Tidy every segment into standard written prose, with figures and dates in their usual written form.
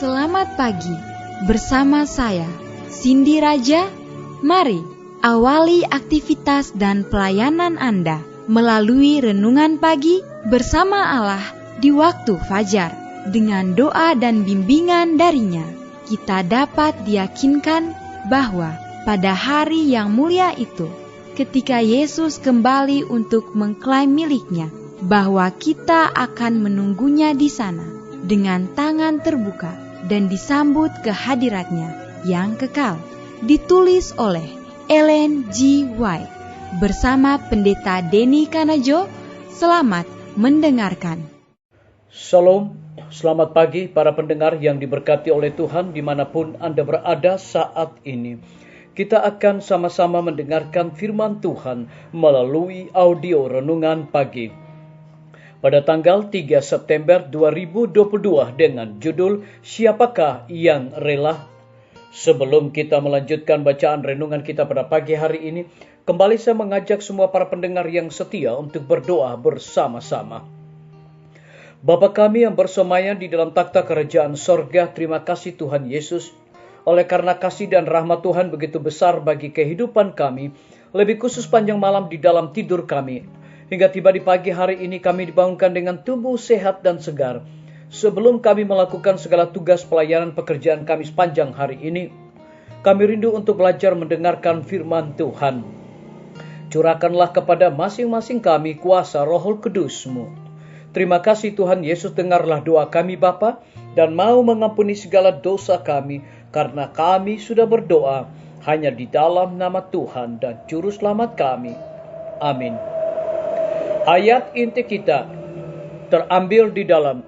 Selamat pagi, bersama saya, Cindy Raja. Mari awali aktivitas dan pelayanan Anda melalui renungan pagi bersama Allah di waktu fajar. Dengan doa dan bimbingan darinya, kita dapat diyakinkan bahwa pada hari yang mulia itu, ketika Yesus kembali untuk mengklaim miliknya, bahwa kita akan menunggunya di sana dengan tangan terbuka dan disambut ke hadiratnya yang kekal. Ditulis oleh Ellen G. White bersama Pendeta Denny Kanajo. Selamat mendengarkan. Shalom, selamat pagi para pendengar yang diberkati oleh Tuhan dimanapun Anda berada saat ini. Kita akan sama-sama mendengarkan firman Tuhan melalui audio renungan pagi. Pada tanggal 3 September 2022 dengan judul Siapakah yang Rela? Sebelum kita melanjutkan bacaan renungan kita pada pagi hari ini, kembali saya mengajak semua para pendengar yang setia untuk berdoa bersama-sama. Bapa kami yang bersemayam di dalam takhta kerajaan sorga, terima kasih Tuhan Yesus, oleh karena kasih dan rahmat Tuhan begitu besar bagi kehidupan kami, lebih khusus panjang malam di dalam tidur kami. Hingga tiba di pagi hari ini kami dibangunkan dengan tubuh sehat dan segar. Sebelum kami melakukan segala tugas pelayanan pekerjaan kami sepanjang hari ini, kami rindu untuk belajar mendengarkan firman Tuhan. Curahkanlah kepada masing-masing kami kuasa Roh Kudus-Mu. Terima kasih Tuhan Yesus, dengarlah doa kami Bapa, dan mau mengampuni segala dosa kami, karena kami sudah berdoa hanya di dalam nama Tuhan dan Juru Selamat kami. Amin. Ayat inti kita terambil di dalam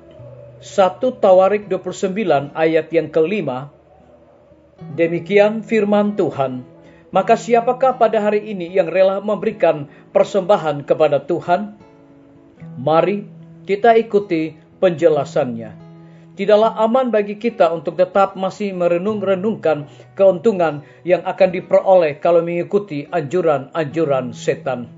1 Tawarik 29 ayat yang kelima. Demikian firman Tuhan. Maka siapakah pada hari ini yang rela memberikan persembahan kepada Tuhan? Mari kita ikuti penjelasannya. Tidaklah aman bagi kita untuk tetap masih merenung-renungkan keuntungan yang akan diperoleh kalau mengikuti anjuran-anjuran setan.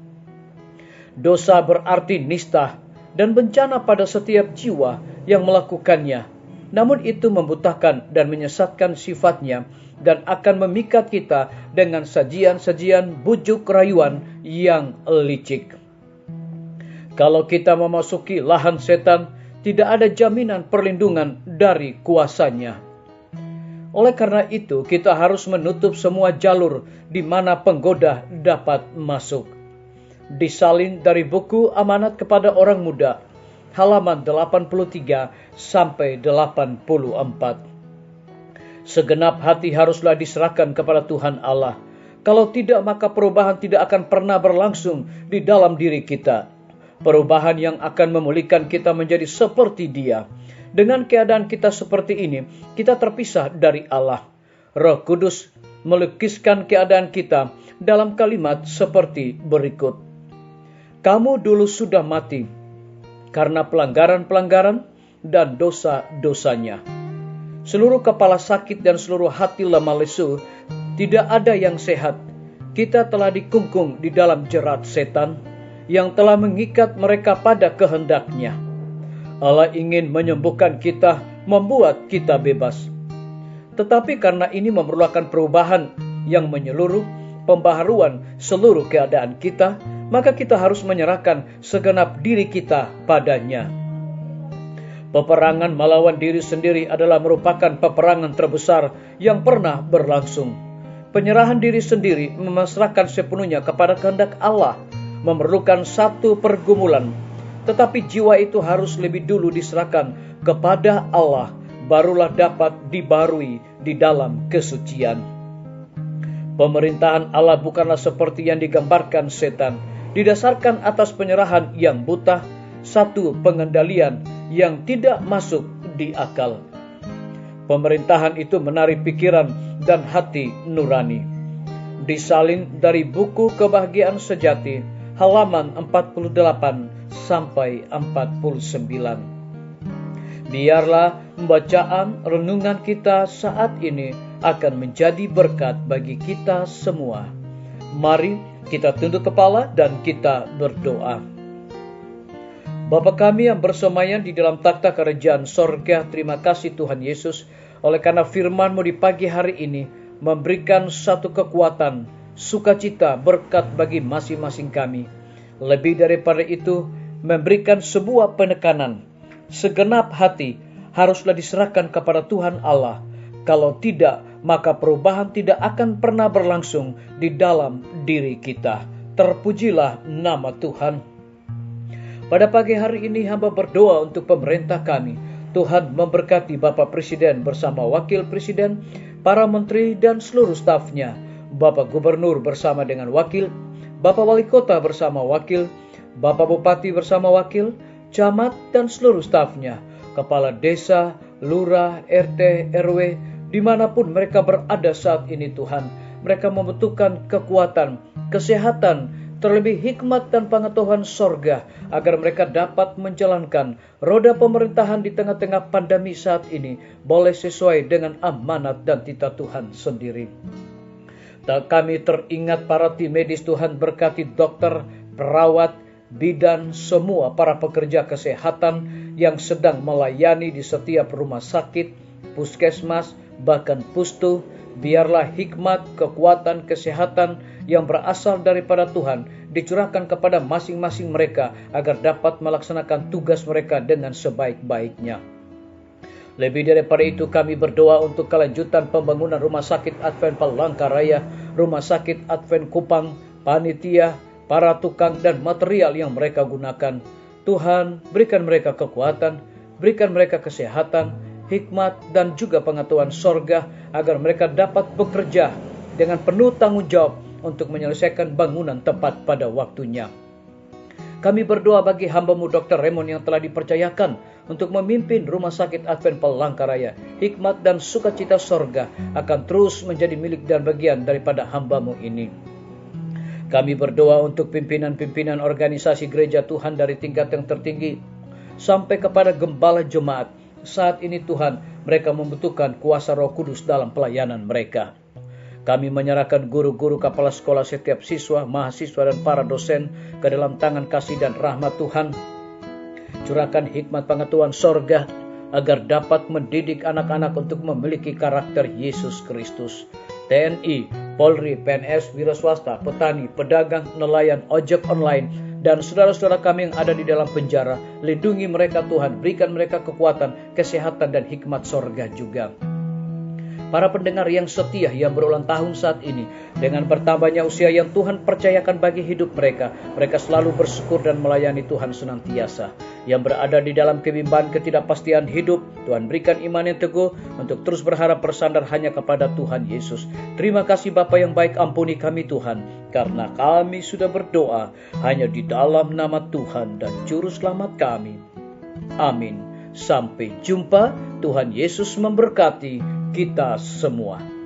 Dosa berarti nista dan bencana pada setiap jiwa yang melakukannya. Namun itu membutakan dan menyesatkan sifatnya dan akan memikat kita dengan sajian-sajian bujuk rayuan yang licik. Kalau kita memasuki lahan setan, tidak ada jaminan perlindungan dari kuasanya. Oleh karena itu, kita harus menutup semua jalur di mana penggoda dapat masuk. Disalin dari buku Amanat kepada Orang Muda, halaman 83 sampai 84. Segenap hati haruslah diserahkan kepada Tuhan Allah. Kalau tidak, maka perubahan tidak akan pernah berlangsung di dalam diri kita. Perubahan yang akan memulihkan kita menjadi seperti Dia. Dengan keadaan kita seperti ini, kita terpisah dari Allah. Roh Kudus melukiskan keadaan kita dalam kalimat seperti berikut. Kamu dulu sudah mati karena pelanggaran-pelanggaran dan dosa-dosanya. Seluruh kepala sakit dan seluruh hati lemah lesu, tidak ada yang sehat. Kita telah dikungkung di dalam jerat setan yang telah mengikat mereka pada kehendaknya. Allah ingin menyembuhkan kita, membuat kita bebas. Tetapi karena ini memerlukan perubahan yang menyeluruh, pembaharuan seluruh keadaan kita, maka kita harus menyerahkan segenap diri kita padanya. Peperangan melawan diri sendiri adalah merupakan peperangan terbesar yang pernah berlangsung. Penyerahan diri sendiri, memasrahkan sepenuhnya kepada kehendak Allah, memerlukan satu pergumulan. Tetapi jiwa itu harus lebih dulu diserahkan kepada Allah, barulah dapat dibarui di dalam kesucian. Pemerintahan Allah bukanlah seperti yang digambarkan setan, didasarkan atas penyerahan yang buta, satu pengendalian yang tidak masuk di akal. Pemerintahan itu menarik pikiran dan hati nurani. Disalin dari buku Kebahagiaan Sejati, halaman 48 sampai 49. Biarlah bacaan renungan kita saat ini akan menjadi berkat bagi kita semua. Mari kita tunduk kepala dan kita berdoa. Bapa kami yang bersemayam di dalam takhta kerajaan sorga, terima kasih Tuhan Yesus, Oleh karena firman-Mu di pagi hari ini memberikan satu kekuatan, sukacita, berkat bagi masing-masing kami. Lebih daripada itu, memberikan sebuah penekanan. Segenap hati haruslah diserahkan kepada Tuhan Allah. Kalau tidak, maka perubahan tidak akan pernah berlangsung di dalam diri kita. Terpujilah nama Tuhan. Pada pagi hari ini hamba berdoa untuk pemerintah kami. Tuhan memberkati Bapak Presiden bersama Wakil Presiden, para menteri dan seluruh stafnya, Bapak Gubernur bersama dengan wakil, Bapak Wali Kota bersama wakil, Bapak Bupati bersama wakil, camat dan seluruh stafnya, kepala desa, lurah, RT, RW, dimanapun mereka berada saat ini Tuhan. Mereka membutuhkan kekuatan, kesehatan, terlebih hikmat dan pengetahuan sorga, agar mereka dapat menjalankan roda pemerintahan di tengah-tengah pandemi saat ini, boleh sesuai dengan amanat dan titah Tuhan sendiri. Kami teringat para tim medis Tuhan, berkati dokter, perawat, bidan, semua para pekerja kesehatan yang sedang melayani di setiap rumah sakit, puskesmas, bahkan pustu. Biarlah hikmat, kekuatan, kesehatan yang berasal daripada Tuhan dicurahkan kepada masing-masing mereka agar dapat melaksanakan tugas mereka dengan sebaik-baiknya. Lebih daripada itu, kami berdoa untuk kelanjutan pembangunan Rumah Sakit Advent Palangkaraya, Rumah Sakit Advent Kupang, panitia, para tukang dan material yang mereka gunakan. Tuhan, berikan mereka kekuatan, berikan mereka kesehatan, hikmat dan juga pengetahuan sorga, agar mereka dapat bekerja dengan penuh tanggung jawab untuk menyelesaikan bangunan tepat pada waktunya. Kami berdoa bagi hamba-Mu Dr. Raymond yang telah dipercayakan untuk memimpin Rumah Sakit Advent Palangkaraya. Hikmat dan sukacita sorga akan terus menjadi milik dan bagian daripada hamba-Mu ini. Kami berdoa untuk pimpinan-pimpinan organisasi gereja Tuhan dari tingkat yang tertinggi sampai kepada gembala jemaat. Saat ini Tuhan, mereka membutuhkan kuasa Roh Kudus dalam pelayanan mereka. Kami menyerahkan guru-guru, kepala sekolah, setiap siswa, mahasiswa dan para dosen ke dalam tangan kasih dan rahmat Tuhan. Curahkan hikmat pengetahuan sorga agar dapat mendidik anak-anak untuk memiliki karakter Yesus Kristus. TNI, Polri, PNS, wira swasta, petani, pedagang, nelayan, ojek online, dan saudara-saudara kami yang ada di dalam penjara, lindungi mereka Tuhan, berikan mereka kekuatan, kesehatan dan hikmat sorga juga. Para pendengar yang setia yang berulang tahun saat ini, dengan bertambahnya usia yang Tuhan percayakan bagi hidup mereka, mereka selalu bersyukur dan melayani Tuhan senantiasa. Yang berada di dalam kebimbangan ketidakpastian hidup, Tuhan berikan iman yang teguh untuk terus berharap bersandar hanya kepada Tuhan Yesus. Terima kasih Bapa yang baik, ampuni kami Tuhan, karena kami sudah berdoa hanya di dalam nama Tuhan dan Juru Selamat kami. Amin. Sampai jumpa. Tuhan Yesus memberkati kita semua.